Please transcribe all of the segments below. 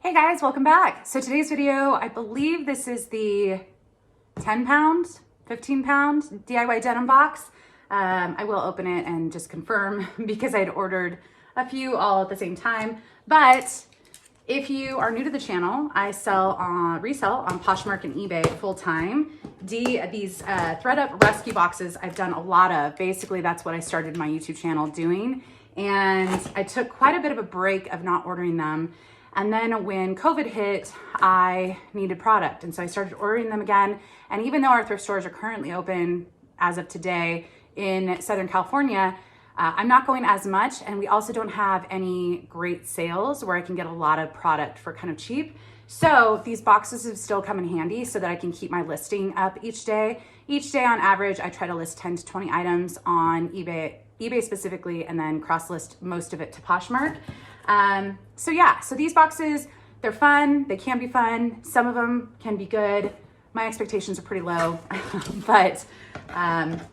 Hey guys, welcome back. So today's video, I believe this is the 10 pound, 15 pound DIY denim box. I will open it and just confirm because I'd ordered a few all at the same time. But if you are new to the channel, I resell on Poshmark and eBay full time. These ThredUp rescue boxes I've done a lot of. Basically, that's what I started my YouTube channel doing. And I took quite a bit of a break of not ordering them. And then when COVID hit, I needed product. And so I started ordering them again. And even though our thrift stores are currently open as of today in Southern California, I'm not going as much. And we also don't have any great sales where I can get a lot of product for kind of cheap. So these boxes have still come in handy so that I can keep my listing up each day. Each day on average, I try to list 10 to 20 items on eBay specifically, and then cross list most of it to Poshmark. So yeah, so these boxes, they're fun. They can be fun. Some of them can be good. My expectations are pretty low, but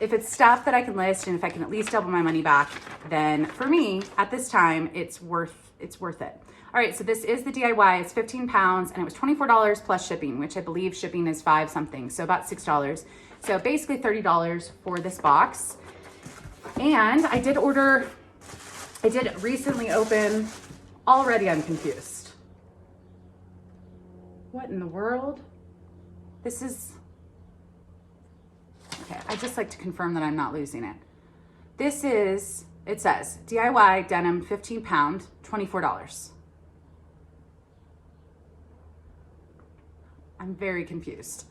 if it's stuff that I can list and if I can at least double my money back, then for me at this time, it's worth it. All right, so this is the DIY. It's 15 pounds and it was $24 plus shipping, which I believe shipping is $5 something, so about $6. So basically $30 for this box. And I did recently open, already I'm confused. What in the world? This is, okay, I just like to confirm that I'm not losing it. This is, it says DIY denim 15 pound, $24. I'm very confused.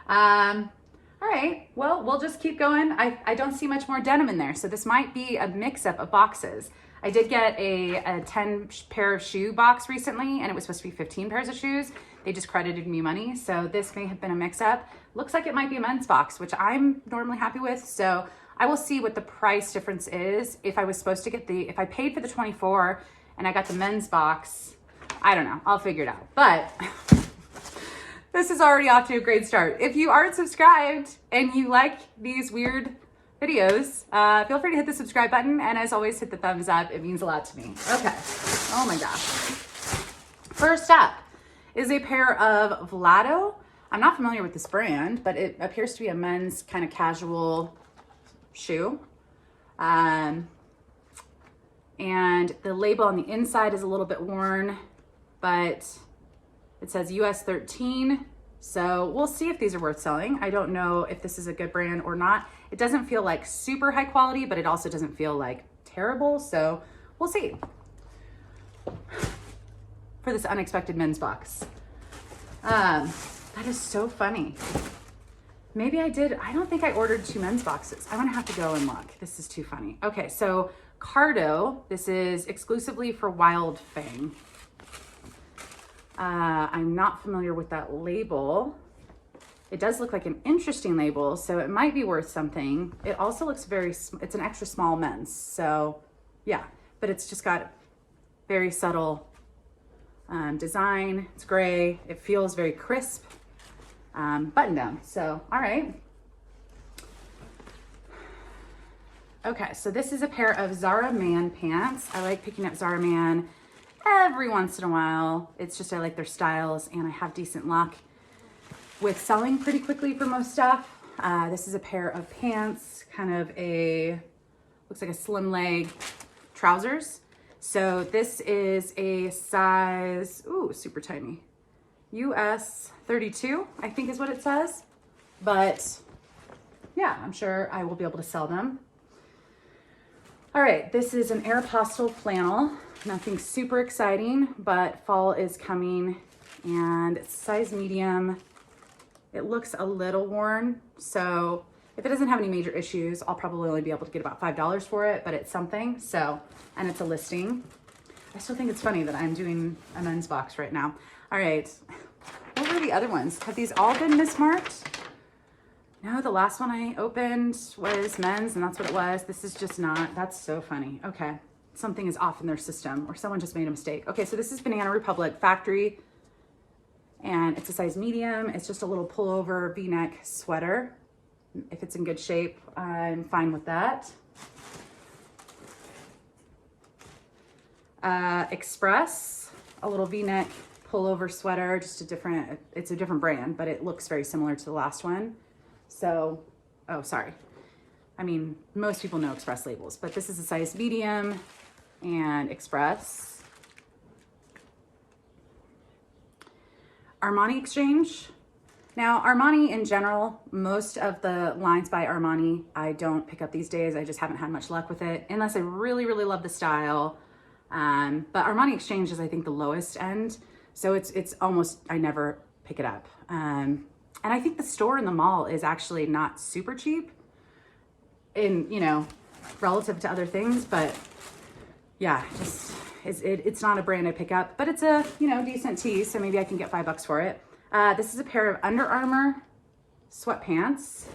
All right, well, we'll just keep going. I don't see much more denim in there, so this might be a mix-up of boxes. I did get a 10 pair of shoe box recently, and it was supposed to be 15 pairs of shoes. They just credited me money, so this may have been a mix-up. Looks like it might be a men's box, which I'm normally happy with, so I will see what the price difference is. If I was supposed to get if I paid for the 24 and I got the men's box, I don't know, I'll figure it out. But this is already off to a great start. If you aren't subscribed and you like these weird videos, feel free to hit the subscribe button. And as always, hit the thumbs up. It means a lot to me. Okay. Oh my gosh. First up is a pair of Blvd. I'm not familiar with this brand, but it appears to be a men's kind of casual shoe. And the label on the inside is a little bit worn, but it says US 13, so we'll see if these are worth selling. I don't know if this is a good brand or not. It doesn't feel like super high quality, but it also doesn't feel like terrible, so we'll see. For this unexpected men's box. That is so funny. Maybe I don't think I ordered 2 men's boxes. I'm gonna have to go and look. This is too funny. Okay, so Cardo, this is exclusively for Wild Fang. I'm not familiar with that label. It does look like an interesting label, so it might be worth something. It also looks it's an extra small men's, so yeah, but it's just got very subtle design. It's gray. It feels very crisp. Button down, so all right. Okay, so this is a pair of Zara Man Pants. I like picking up Zara Man every once in a while. It's just I like their styles and I have decent luck with selling pretty quickly for most stuff. This is a pair of pants, kind of looks like a slim leg trousers. So this is a size, ooh, super tiny, US 32, I think is what it says. But yeah, I'm sure I will be able to sell them. All right, this is an Aeropostale Flannel. Nothing super exciting, but fall is coming and it's size medium. It looks a little worn, so if it doesn't have any major issues, I'll probably only be able to get about $5 for it, but it's something, so, and it's a listing. I still think it's funny that I'm doing a men's box right now. All right, what were the other ones? Have these all been mismarked? No, the last one I opened was men's and that's what it was. This is just not, that's so funny. Okay, something is off in their system or someone just made a mistake. Okay, so this is Banana Republic Factory and it's a size medium. It's just a little pullover V-neck sweater. If it's in good shape, I'm fine with that. Express a little V-neck pullover sweater, just it's a different brand, but it looks very similar to the last one. So, oh, sorry. I mean, most people know Express labels, but this is a size medium and Express. Armani Exchange. Now, Armani in general, most of the lines by Armani, I don't pick up these days. I just haven't had much luck with it, unless I really, really love the style. But Armani Exchange is, I think, the lowest end. So it's almost, I never pick it up. And I think the store in the mall is actually not super cheap in, you know, relative to other things, but yeah, just, it's not a brand I pick up, but it's a, you know, decent tee. So maybe I can get $5 for it. This is a pair of Under Armour sweatpants,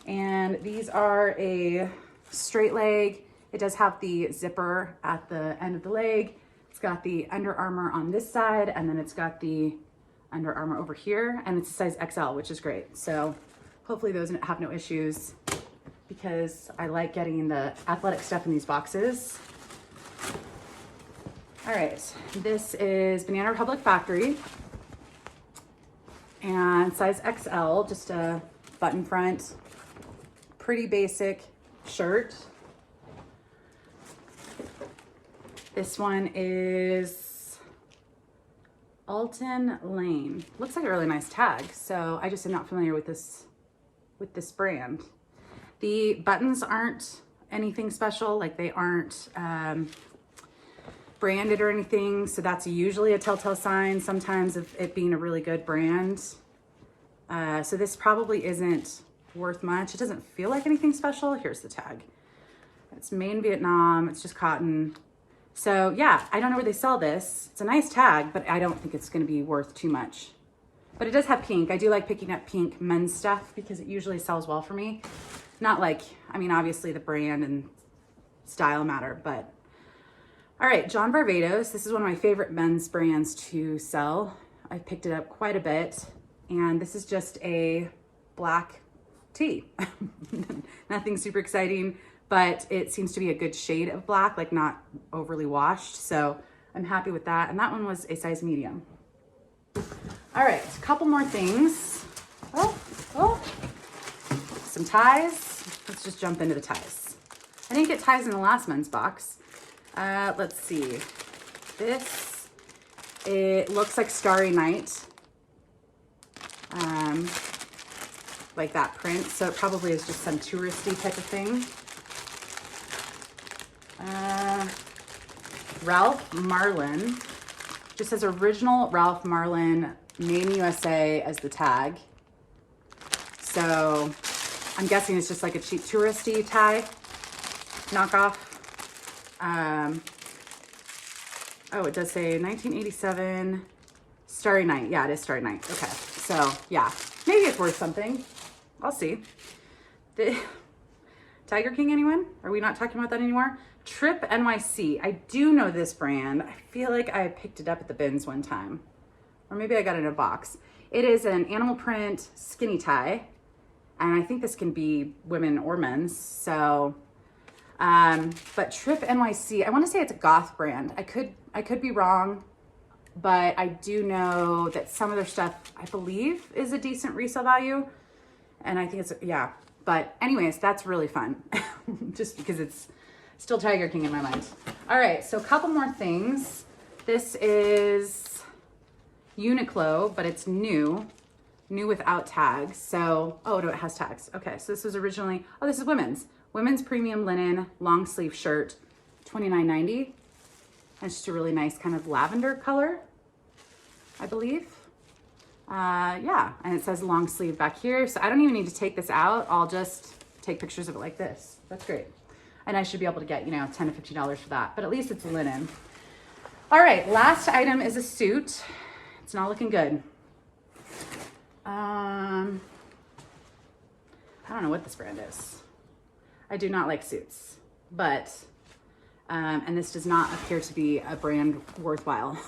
and these are a straight leg. It does have the zipper at the end of the leg. It's got the Under Armour on this side, and then it's got the Under Armour over here, and it's a size XL, which is great. So hopefully those have no issues, because I like getting the athletic stuff in these boxes. All right, this is Banana Republic Factory. And size XL, just a button front, pretty basic shirt. This one is Alton Lane. Looks like a really nice tag, so I just am not familiar with this brand. The buttons aren't anything special, like they aren't branded or anything, so that's usually a telltale sign sometimes of it being a really good brand. So this probably isn't worth much. It doesn't feel like anything special. Here's the tag. It's made in Vietnam. It's just cotton. So yeah, I don't know where they sell this. It's a nice tag, but I don't think it's going to be worth too much. But it does have pink. I do like picking up pink men's stuff because it usually sells well for me. Not like, I mean, obviously the brand and style matter, but all right, John Varvatos. This is one of my favorite men's brands to sell. I've picked it up quite a bit, and this is just a black tee. Nothing super exciting, but it seems to be a good shade of black, like not overly washed. So I'm happy with that. And that one was a size medium. All right, a couple more things. Oh, some ties. Let's just jump into the ties. I didn't get ties in the last men's box. Let's see. This, it looks like Starry Night. Like that print. So it probably is just some touristy type of thing. Ralph Marlin. Just says original Ralph Marlin, made in USA as the tag. So I'm guessing it's just like a cheap touristy tie knockoff. Oh, it does say 1987 Starry Night. Yeah, it is Starry Night. Okay, so yeah, maybe it's worth something. I'll see. The Tiger King, anyone? Are we not talking about that anymore? Trip NYC. I do know this brand. I feel like I picked it up at the bins one time, or maybe I got it in a box. It is an animal print skinny tie, and I think this can be women or men's. So, but Trip NYC, I want to say it's a goth brand. I could be wrong, but I do know that some of their stuff, I believe, is a decent resale value, and I think it's, yeah. But anyways, that's really fun, just because it's still Tiger King in my mind. All right, so a couple more things. This is Uniqlo, but it's new without tags. So, oh, no, it has tags. Okay, so this was originally, oh, this is women's premium linen long sleeve shirt, $29.90. And it's just a really nice kind of lavender color, I believe. Yeah, and it says long sleeve back here. So I don't even need to take this out. I'll just take pictures of it like this. That's great. And I should be able to get, you know, $10 to $15 for that, but at least it's linen. All right, last item is a suit. It's not looking good. I don't know what this brand is. I do not like suits, but, and this does not appear to be a brand worthwhile,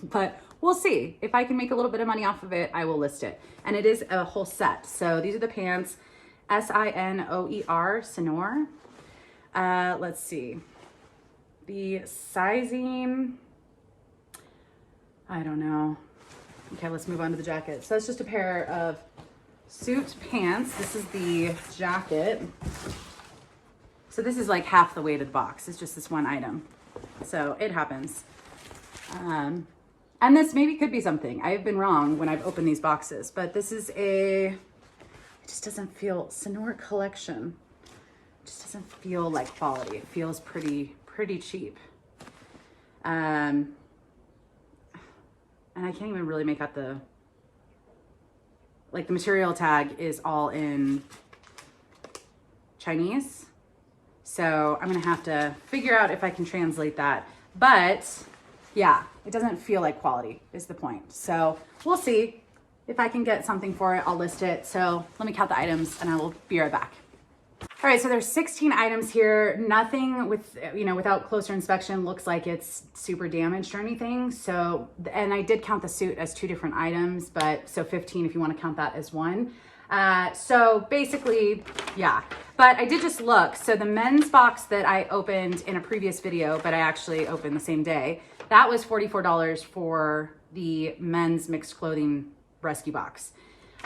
but we'll see. If I can make a little bit of money off of it, I will list it. And it is a whole set. So these are the pants, Sinoer, Sinor. Let's see. The sizing, I don't know. Okay, let's move on to the jacket. So it's just a pair of suit pants. This is the jacket. So this is like half the weight of the box. It's just this one item. So it happens. And this maybe could be something. I've been wrong when I've opened these boxes, but this is it just doesn't feel, Sonora collection. It just doesn't feel like quality. It feels pretty cheap. And I can't even really make out the material tag is all in Chinese. So I'm gonna have to figure out if I can translate that. But yeah, it doesn't feel like quality is the point. So we'll see if I can get something for it. I'll list it. So let me count the items and I will be right back. All right, so there's 16 items here. Nothing with, without closer inspection looks like it's super damaged or anything. So, and I did count the suit as 2 different items, but so 15 if you want to count that as one. So basically, yeah, but I did just look. So the men's box that I opened in a previous video, but I actually opened the same day, that was $44 for the men's mixed clothing rescue box.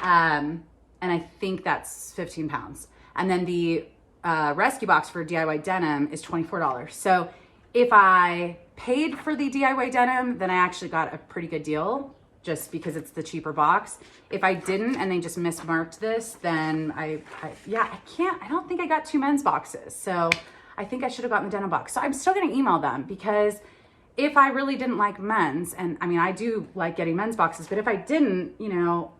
And I think that's 15 pounds. And then the rescue box for DIY denim is $24. So if I paid for the DIY denim, then I actually got a pretty good deal just because it's the cheaper box. If I didn't and they just mismarked this, then I don't think I got 2 men's boxes. So I think I should have gotten the denim box. So I'm still gonna email them because if I really didn't like men's, and I mean, I do like getting men's boxes, but if I didn't,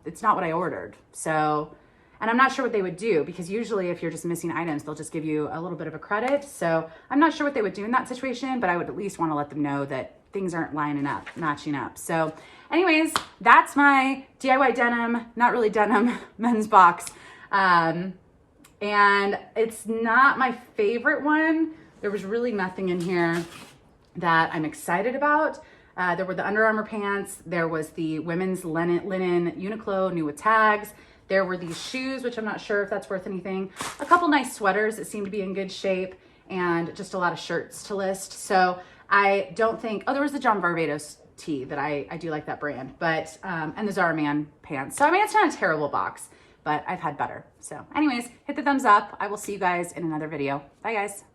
it's not what I ordered. So, and I'm not sure what they would do because usually if you're just missing items, they'll just give you a little bit of a credit. So I'm not sure what they would do in that situation, but I would at least want to let them know that things aren't matching up. So anyways, that's my DIY denim, not really denim, men's box. And it's not my favorite one. There was really nothing in here that I'm excited about. There were the Under Armour pants. There was the women's linen Uniqlo, new with tags. There were these shoes, which I'm not sure if that's worth anything. A couple nice sweaters that seem to be in good shape, and just a lot of shirts to list. So I don't think, there was the John Barbados tee that I do like that brand, but, and the Zara Man Pants. So I mean, it's not a terrible box, but I've had better. So anyways, hit the thumbs up. I will see you guys in another video. Bye guys.